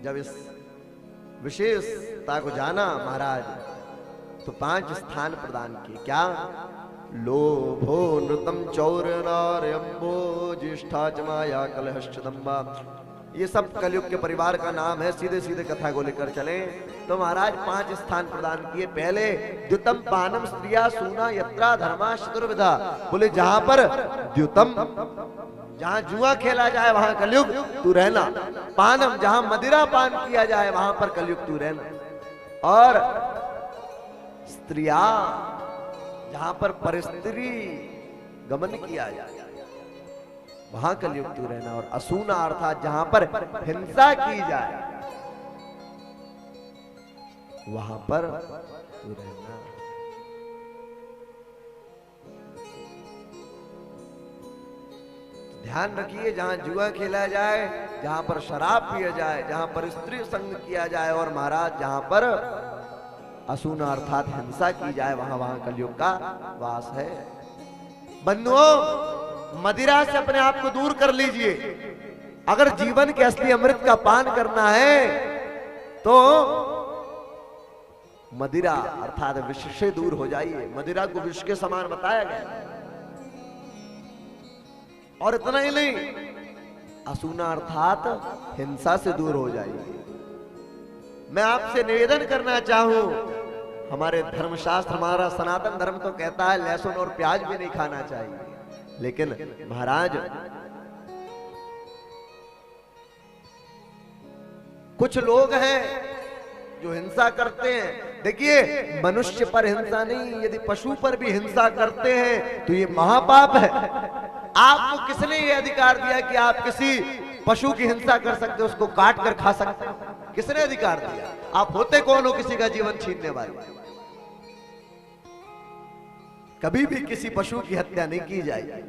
जब इस विशेषता को जाना महाराज तो 5 स्थान प्रदान किए। क्या? लोभो नृतम चौरनार्यम्बो ज्येष्ठा च माया कलहश्चदम्बा। ये सब कलयुग के परिवार का नाम है। सीधे सीधे कथा को लेकर चलें तो महाराज 5 स्थान प्रदान किए। पहले द्युतम पानम स्त्रिया सूना यत्रा धर्मा चतुर्विधा। बोले जहां पर द्युतम, जहां जुआ खेला जाए वहां कलयुग तू रहना। पानम, जहां मदिरा पान किया जाए वहां पर कलयुग तू रहना। और स्त्रिया, जहां पर परस्त्री गमन किया जाए वहां कलयुग तू रहना। और असूना अर्थात जहां पर हिंसा की जाए वहां पर तू रहना। ध्यान रखिए, जहां जुआ खेला जाए, जहां पर शराब पिया जाए, जहां पर स्त्री संग किया जाए और महाराज जहां पर असूना अर्थात हिंसा की जाए वहां वहां कलयुग का वास है। बंधुओं, मदिरा से अपने आप को दूर कर लीजिए। अगर जीवन के असली अमृत का पान करना है तो मदिरा अर्थात विष से दूर हो जाइए। मदिरा को विष के समान बताया गया। और इतना ही नहीं, असूना अर्थात हिंसा से दूर हो जाइए। मैं आपसे निवेदन करना चाहूं, हमारे धर्मशास्त्र, हमारा सनातन धर्म तो कहता है लहसुन और प्याज भी नहीं खाना चाहिए, लेकिन महाराज कुछ लोग हैं जो हिंसा करते हैं। देखिए, मनुष्य पर हिंसा नहीं, यदि पशु पर भी हिंसा करते हैं तो ये महापाप है। आपको किसने ये अधिकार दिया कि आप किसी पशु की हिंसा कर सकते हो, उसको काट कर खा सकते हो? किसने अधिकार दिया? आप होते कौन हो किसी का जीवन छीनने वाले? कभी भी किसी पशु की हत्या नहीं की जाएगी।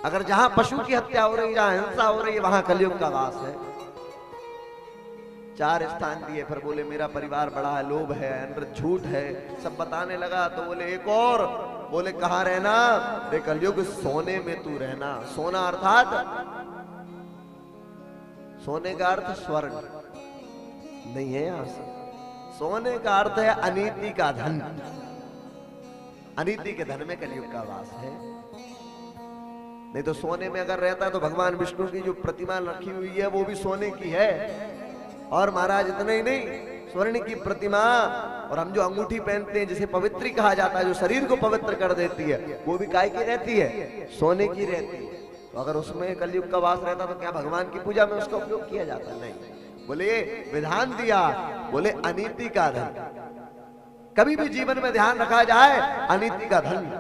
अगर जहां पशु की हत्या हो रही, जहां हिंसा हो रही है, वहां कलयुग का वास है। 4 स्थान दिए, फिर बोले मेरा परिवार बड़ा है, लोभ है, अनृत झूठ है, सब बताने लगा। तो बोले एक और, बोले कहां रहना? रे कलयुग सोने में तू रहना। सोना अर्थात, सोने का अर्थ स्वर्ण नहीं है। यहां से सोने का अर्थ है अनीति का धन। अनीति के धन में कलयुग का वास है। नहीं तो सोने में अगर रहता तो भगवान विष्णु की जो प्रतिमा रखी हुई है वो भी सोने की है। और महाराज इतना ही नहीं, स्वर्ण की प्रतिमा, और हम जो अंगूठी पहनते हैं जिसे पवित्री कहा जाता है, जो शरीर को पवित्र कर देती है, वो भी काय की रहती है? सोने की रहती है। तो अगर उसमें कलयुग का वास रहता तो क्या भगवान की पूजा में उसका उपयोग किया जाता? नहीं। बोले विधान दिया, बोले अनीति का धन। कभी भी जीवन में ध्यान रखा जाए, अनीति का धन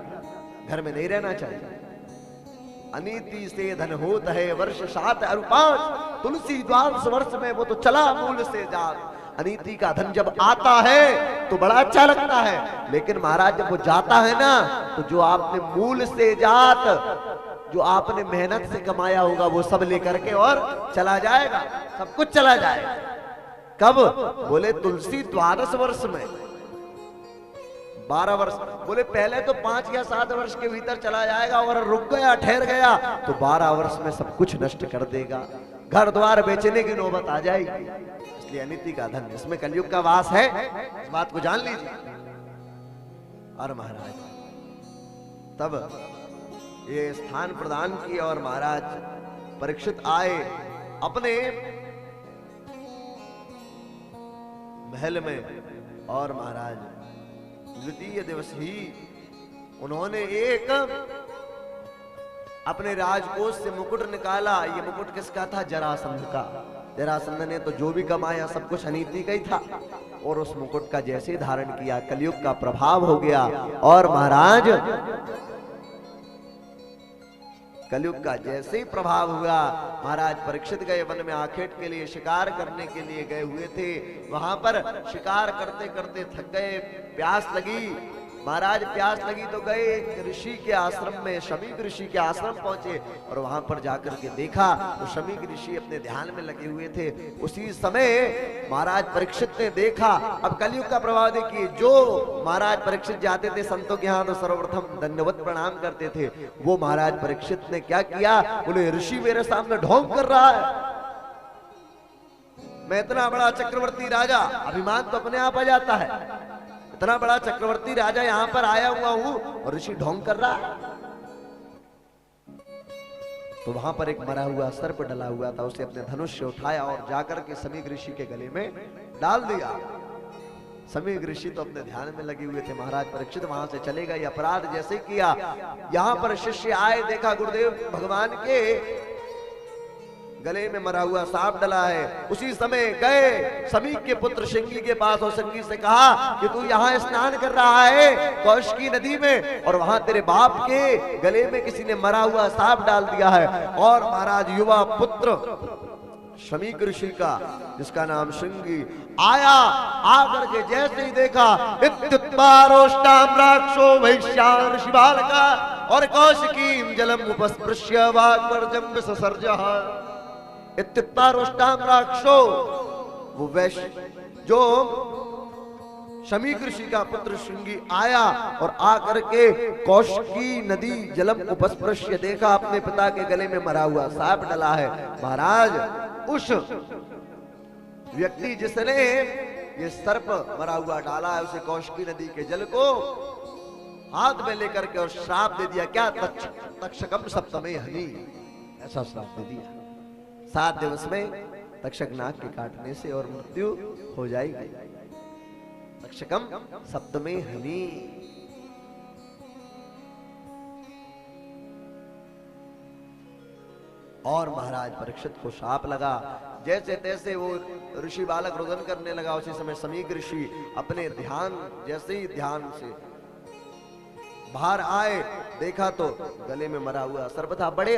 घर में नहीं रहना चाहिए। अनीति से धन होता है वर्ष 7 और 5, तुलसी द्वादश वर्ष में वो तो चला मूल से जात। अनीति का धन जब आता है तो बड़ा अच्छा लगता है, लेकिन महाराज जब वो जाता है ना, तो जो आपने मूल से जात, जो आपने मेहनत से कमाया होगा, वो सब लेकर के और चला जाएगा, सब कुछ चला जाएगा। कब? बोले तुलसी द्वादश वर्ष में, 12 वर्ष। बोले पहले तो 5 या 7 वर्ष के भीतर चला जाएगा, और रुक गया, ठहर गया तो 12 वर्ष में सब कुछ नष्ट कर देगा, घर द्वार बेचने की नौबत आ जाएगी। इसलिए अनीति का धन, इसमें कलयुग का वास है, इस बात को जान लीजिए। और महाराज तब ये स्थान प्रदान किया और महाराज परीक्षित आए अपने महल में। और महाराज द्वितीय दिवस ही उन्होंने एक अपने राजकोष से मुकुट निकाला। ये मुकुट किसका था? जरासंध का। जरासंध ने तो जो भी कमाया सब कुछ अनीति का ही था, और उस मुकुट का जैसे धारण किया, कलयुग का प्रभाव हो गया। और महाराज कलयुग का जैसे ही प्रभाव हुआ, महाराज परीक्षित गए वन में आखेट के लिए, शिकार करने के लिए गए हुए थे। वहां पर शिकार करते करते थक गए, प्यास लगी। महाराज प्यास लगी तो गए एक ऋषि के आश्रम में, शमीक ऋषि के आश्रम पहुंचे, और वहां पर जाकर के देखा तो शमीक ऋषि अपने ध्यान में लगे हुए थे। उसी समय महाराज परीक्षित ने देखा। अब कलयुग का प्रभाव देखिए, जो महाराज परीक्षित जाते थे संतों के यहाँ तो सर्वप्रथम दंडवत प्रणाम करते थे, वो महाराज परीक्षित ने क्या किया? बोले ऋषि मेरे सामने ढोंग कर रहा है। मैं इतना बड़ा चक्रवर्ती राजा, अभिमान तो अपने आप आ जाता है, इतना बड़ा चक्रवर्ती राजा यहां पर आया हुआ हूं और ऋषि ढोंग कर रहा। तो वहां पर एक मरा हुआ सर्प डला हुआ था, उसे अपने धनुष से उठाया और जाकर के समीक ऋषि के गले में डाल दिया। समीक ऋषि तो अपने ध्यान में लगे हुए थे। महाराज परीक्षित वहां से चले गए, अपराध जैसे किया। यहां पर शिष्य आए, देखा गुरुदेव भगवान के गले में मरा हुआ सांप डला है। उसी समय गए समीक के पुत्र शिंगी के पास और शिंगी से कहा कि तू यहाँ स्नान कर रहा है कौशिकी नदी में, और वहां तेरे बाप के गले में किसी ने मरा हुआ सांप डाल दिया है। और महाराज युवा पुत्र समीक ऋषि का, जिसका नाम शिंगी, आया, आकर के जैसे ही देखा इत्युत्पारोष्टाम्राक्षो वैश्यान ऋषि बालका और कौशिकीं जलम उपस्पृश्य वाग्वर्जं विससर्जः। इत्युत्पारोष्टाम्राक्षो, वो वैश्य जो समीक ऋषि का पुत्र शिंगी आया और आकर के कौशिकी नदी जलम उपस्पृश्य, देखा अपने पिता के गले में मरा हुआ सांप डला है। महाराज उस व्यक्ति जिसने ये सर्प मरा हुआ डाला है, उसे कौशिकी नदी के जल को हाथ में लेकर के और श्राप दे दिया। क्या? तक्षकम सप्तमे हनि, ऐसा श्राप दे दिया। 7 दिवस में तक्षक नाग के काटने से और मृत्यु हो जाएगी। तक्षकम सप्तमे हनि। और महाराज परीक्षित को शाप लगा। जैसे तैसे वो ऋषि बालक रुदन करने लगा, उसी समय समीक ऋषि अपने ध्यान, जैसे ही ध्यान से बाहर आए, देखा तो गले में मरा हुआ सर्प था। बड़े ही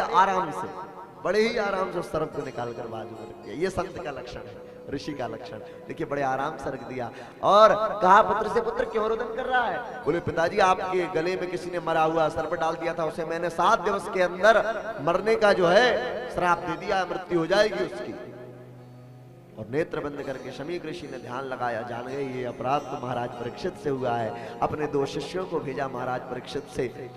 आराम से सर्प को निकाल कर बाजू में रख दिया। ये संत का लक्षण है, ऋषि का लक्षण। देखिए बड़े आराम से रख दिया और कहा पुत्र से, पुत्र क्यों रुदन कर रहा है? बोले पिताजी आपके गले में किसी ने मरा हुआ सर्प डाल दिया था, उसे मैंने 7 दिवस के अंदर मरने का जो है श्राप दे दिया, मृत्यु हो जाएगी उसकी। और नेत्र बंद करके समीक ऋषि ने ध्यान लगाया, जान गए ये अपराध तो महाराज परीक्षित से हुआ है। अपने 2 शिष्यों को भेजा महाराज परीक्षित से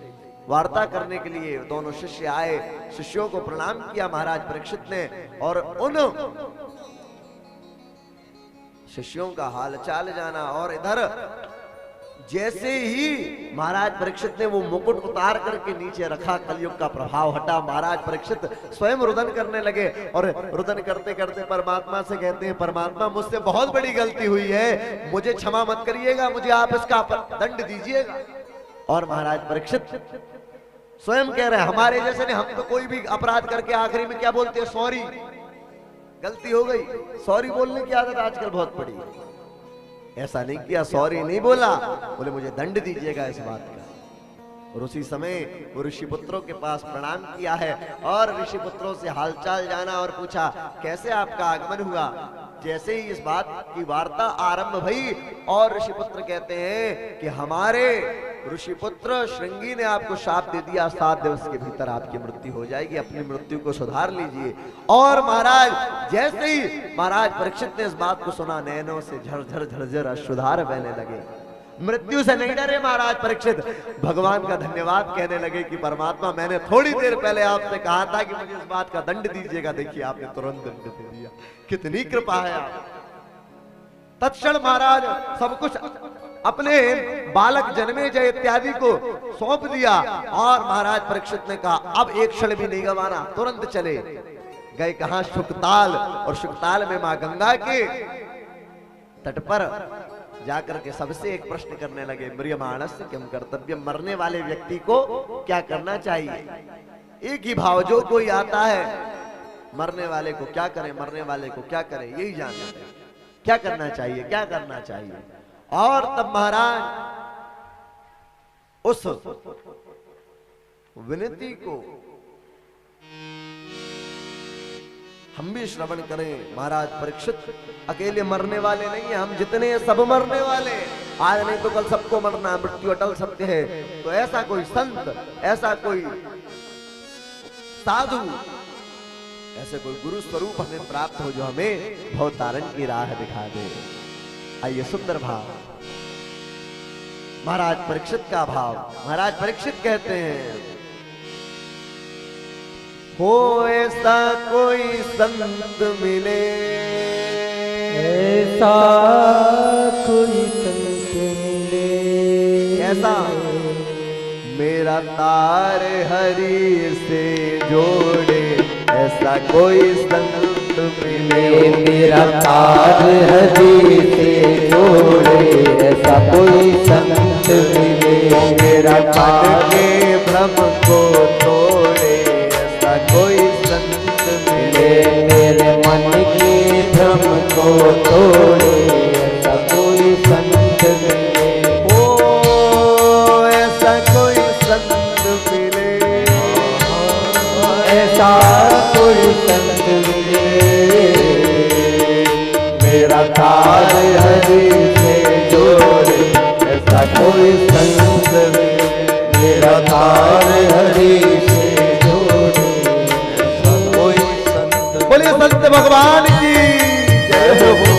वार्ता करने के लिए। दोनों शिष्य आए, शिष्यों को प्रणाम किया महाराज परीक्षित ने, और उन शिष्यों का हालचाल जाना। और इधर जैसे ही महाराज परीक्षित ने वो मुकुट उतार करके नीचे रखा, कलयुग का प्रभाव हटा। महाराज परीक्षित स्वयं रुदन करने लगे और रुदन करते करते परमात्मा से कहते हैं, परमात्मा मुझसे बहुत बड़ी गलती हुई है, मुझे क्षमा मत करिएगा, मुझे आप इसका दंड दीजिएगा। और महाराज परीक्षित स्वयं कह रहे हैं, हमारे जैसे ने, हम तो कोई भी अपराध करके आखिरी में क्या बोलते हैं? सॉरी, गलती हो गई। सॉरी बोलने की आदत आजकल बहुत पड़ी है। ऐसा नहीं किया, सॉरी नहीं बोला, बोले मुझे दंड दीजिएगा इस बात का। और उसी समय वो ऋषि पुत्रों के पास प्रणाम किया है और ऋषि पुत्रों से हालचाल जाना और पूछा कैसे आपका आगमन हुआ। जैसे ही इस बात की वार्ता आरंभ भई और ऋषि पुत्र कहते हैं कि हमारे ऋषि पुत्र श्रृंगी ने आपको शाप दे दिया, 7 दिवस के भीतर आपकी मृत्यु हो जाएगी, अपनी मृत्यु को सुधार लीजिए। और महाराज जैसे ही महाराज परीक्षित ने इस बात को सुना, नैनों से झरझर झरझर अश्रुधार बहने लगे। मृत्यु से नहीं डरे महाराज परीक्षित, भगवान का धन्यवाद कहने लगे कि परमात्मा मैंने थोड़ी देर पहले आपसे कहा था कि मुझे इस बात का दंड दीजिएगा, देखिए आपने तुरंत दंड दे दिया, कितनी कृपा है आप। तत्क्षण महाराज सब कुछ अपने बालक जन्मेजय इत्यादि को सौंप दिया और महाराज परीक्षित ने कहा अब एक क्षण भी नहीं गंवाना, तुरंत चले गए। कहां? शुकताल। और शुकताल में मां गंगा के तट पर जाकर के सबसे एक प्रश्न करने लगे, म्रियमाणस्य किम कर्तव्य, मरने वाले व्यक्ति को क्या करना चाहिए। एक ही भाव, जो कोई आता है मरने वाले को क्या करें, मरने वाले को क्या करें, यही जानना है, क्या करना चाहिए, क्या करना चाहिए। और तब महाराज उस विनती को हम भी श्रवण करें। महाराज परीक्षित अकेले मरने वाले नहीं है, हम जितने हैं सब मरने वाले, आज नहीं तो कल सबको मरना, मृत्यु अटल सत्य है। तो ऐसा कोई संत, ऐसा कोई साधु, ऐसे कोई गुरु स्वरूप हमें प्राप्त हो जो हमें भवतारण की राह दिखा दे। आइए सुंदर भाव, महाराज परीक्षित का भाव। महाराज परीक्षित कहते हैं, हो ऐसा कोई संत मिले ऐसा कोई संत मिले। कैसा? मेरा तार हरि से जोड़े ऐसा कोई संत मिले। मेरा तार हरि से जोड़े ऐसा कोई संत मिले। मेरा मन के भ्रम को तोड़े ऐसा कोई संत मिले। मेरे मन के भ्रम को तोड़े ऐसा कोई संत मिले। ओ ऐसा कोई संत मिले। ऐसा कोई संत मिले। मेरा तार हरि से जोड़े ऐसा कोई संत मिले। मेरा तार हरि से जोड़े ऐसा कोई संत। बोलिए संत भगवान की जय हो।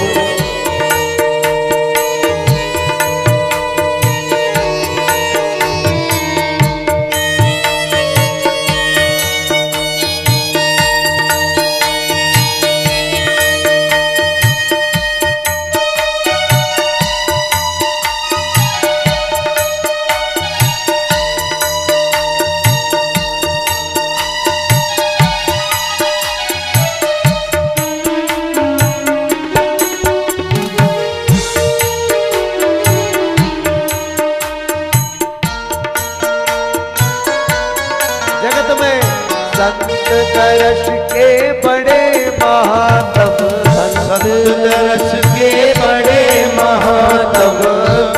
संत दर्श के बड़े महात्म। संत दर्श के बड़े महात्म।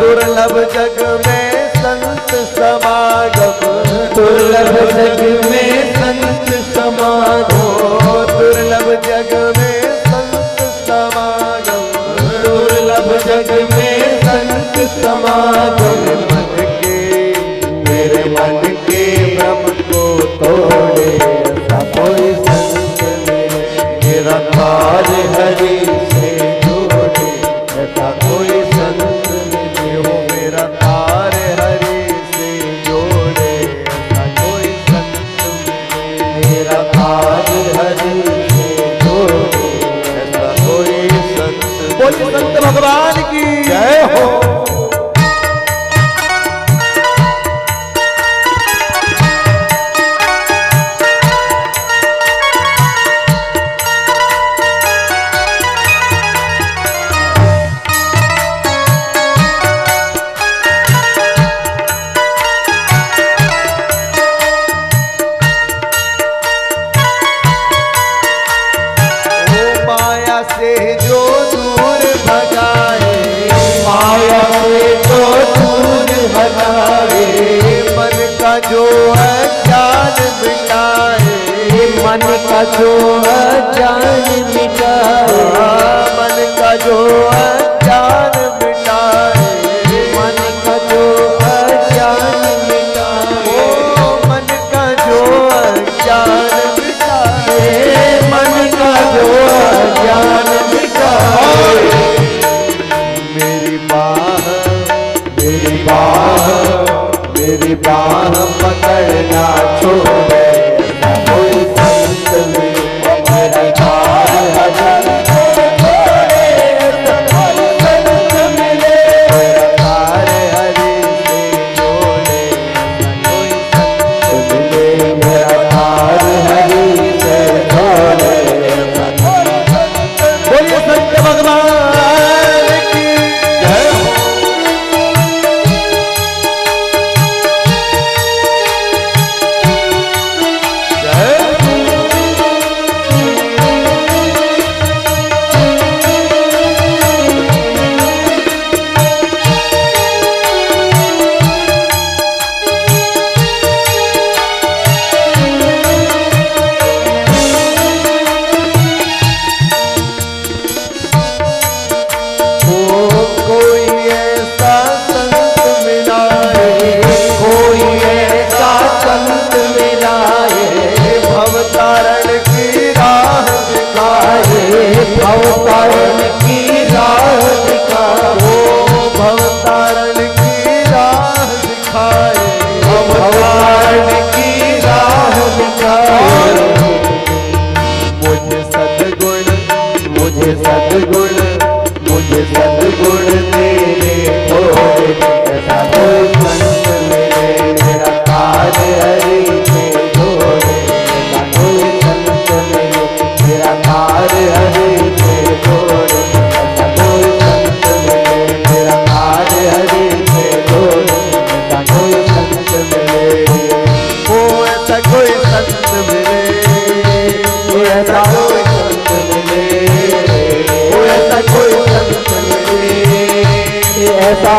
दुर्लभ जग में संत समागम। दुर्लभ जग में संत समागम। दुर्लभ जग में संत समागम। दुर्लभ जग में संत समागम। मेरे मन के भ्रम को तोड़े ऐसा कोई संत मिले। मेरा तार हरि से जोड़े ऐसा कोई संत मिले। हो मेरा तार हरि से जोड़े ऐसा कोई संत मिले। मेरा तार हरि से जोड़े ऐसा कोई संत। बोलिए संत भगवान की जय हो। से जो दूर भगाए। माया से जो दूर भगाए। मन का जो अज्ञान मिटाए। मन का जो अज्ञान मिटाए। मन का जो अज्ञान मिटाए। मन का जो अज्ञान मिटाए। मन का जो अज्ञान मिटाए। मन का जो अज्ञान मिटाए। मेरी बाह मेरी बाह पकड़ना छोड़े कोई संत मिले। मेरी बाह छोड़े कोई संत मिले। मेरा तार हरि से जोड़े कोई संत मिले। मेरा तार हरि से जोड़े। बोलिए संत भगवान की जय हो। भवतारण की राह दिखाओ। भवतारण की राह दिखाए। भगवान की राह दिखाओ। मुझे सद्गुण मुझे सद्गुण गुण तेरे थोड़े, ऐसा कोई संत मिले मेरा कार्य हरि से जोड़े, ऐसा कोई संत मिले मेरा कार्य हरि से जोड़े, ऐसा कोई संत मिले मेरा कार्य हरि से जोड़े, ऐसा कोई संत मिले, ओ ऐसा कोई संत मिले, ऐसा कोई संत मिले, ऐसा कोई संत मिले, ऐसा